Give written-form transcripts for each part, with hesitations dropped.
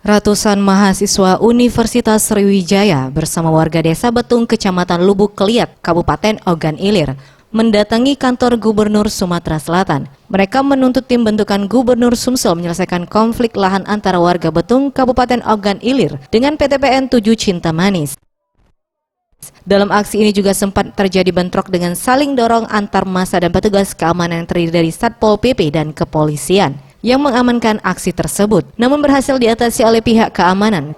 Ratusan mahasiswa Universitas Sriwijaya bersama warga desa Betung, Kecamatan Lubuk Keliat, Kabupaten Ogan Ilir, mendatangi kantor Gubernur Sumatera Selatan. Mereka menuntut tim bentukan Gubernur Sumsel menyelesaikan konflik lahan antara warga Betung, Kabupaten Ogan Ilir dengan PTPN 7 Cinta Manis. Dalam aksi ini juga sempat terjadi bentrok dengan saling dorong antar massa dan petugas keamanan yang terdiri dari Satpol PP dan kepolisian yang mengamankan aksi tersebut, namun berhasil diatasi oleh pihak keamanan.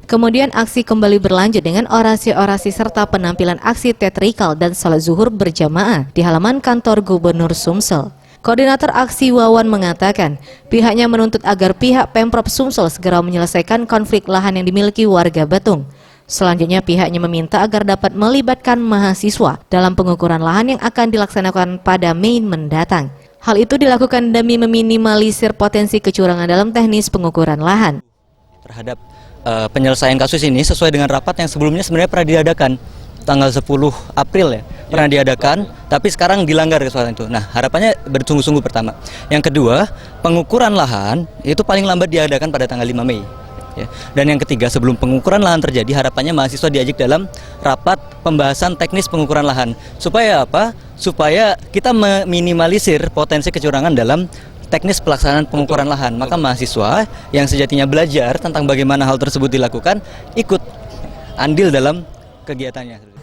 Kemudian aksi kembali berlanjut dengan orasi-orasi serta penampilan aksi teatrikal dan salat zuhur berjamaah di halaman kantor Gubernur Sumsel. Koordinator aksi Wawan mengatakan pihaknya menuntut agar pihak Pemprov Sumsel segera menyelesaikan konflik lahan yang dimiliki warga Betung. Selanjutnya pihaknya meminta agar dapat melibatkan mahasiswa dalam pengukuran lahan yang akan dilaksanakan pada Mei mendatang. Hal itu dilakukan demi meminimalisir potensi kecurangan dalam teknis pengukuran lahan. Terhadap penyelesaian kasus ini sesuai dengan rapat yang sebelumnya sebenarnya pernah diadakan tanggal 10 April ya, pernah diadakan, tapi sekarang dilanggar kesempatan itu. Nah, harapannya bersungguh-sungguh pertama. Yang kedua, pengukuran lahan itu paling lambat diadakan pada tanggal 5 Mei. Ya. Dan yang ketiga, sebelum pengukuran lahan terjadi, harapannya mahasiswa diajak dalam rapat pembahasan teknis pengukuran lahan. Supaya apa? Supaya kita meminimalisir potensi kecurangan dalam teknis pelaksanaan pengukuran lahan. Maka mahasiswa yang sejatinya belajar tentang bagaimana hal tersebut dilakukan, ikut andil dalam kegiatannya.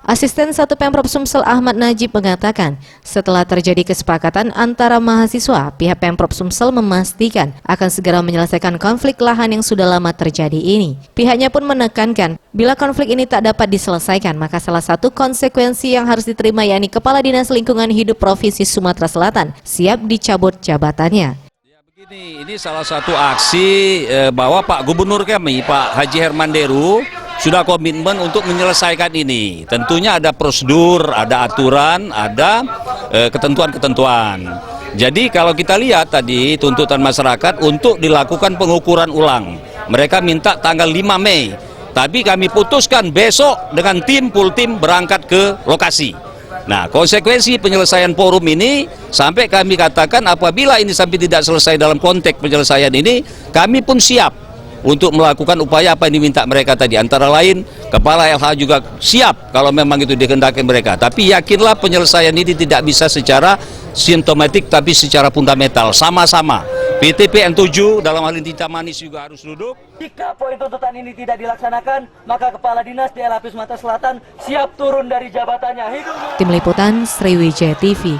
Asisten 1 Pemprov Sumsel Ahmad Najib mengatakan, setelah terjadi kesepakatan antara mahasiswa, pihak Pemprov Sumsel memastikan akan segera menyelesaikan konflik lahan yang sudah lama terjadi ini. Pihaknya pun menekankan, bila konflik ini tak dapat diselesaikan, maka salah satu konsekuensi yang harus diterima yakni Kepala Dinas Lingkungan Hidup Provinsi Sumatera Selatan siap dicabut jabatannya. Ini salah satu aksi bahwa Pak Gubernur kami, Pak Haji Herman Deru, sudah komitmen untuk menyelesaikan ini. Tentunya ada prosedur, ada aturan, ada ketentuan-ketentuan. Jadi kalau kita lihat tadi tuntutan masyarakat untuk dilakukan pengukuran ulang. Mereka minta tanggal 5 Mei. Tapi kami putuskan besok dengan full tim berangkat ke lokasi. Nah, konsekuensi penyelesaian forum ini sampai kami katakan apabila ini sampai tidak selesai dalam konteks penyelesaian ini, kami pun siap untuk melakukan upaya apa yang diminta mereka tadi. Antara lain, Kepala LH juga siap kalau memang itu dikehendaki mereka. Tapi yakinlah penyelesaian ini tidak bisa secara simptomatik, tapi secara fundamental, sama-sama. PTPN 7 dalam hal ini Cinta Manis juga harus duduk. Jika poin tuntutan ini tidak dilaksanakan, maka Kepala Dinas di LHP Sumatera Selatan siap turun dari jabatannya. Tim Liputan Sriwijaya TV.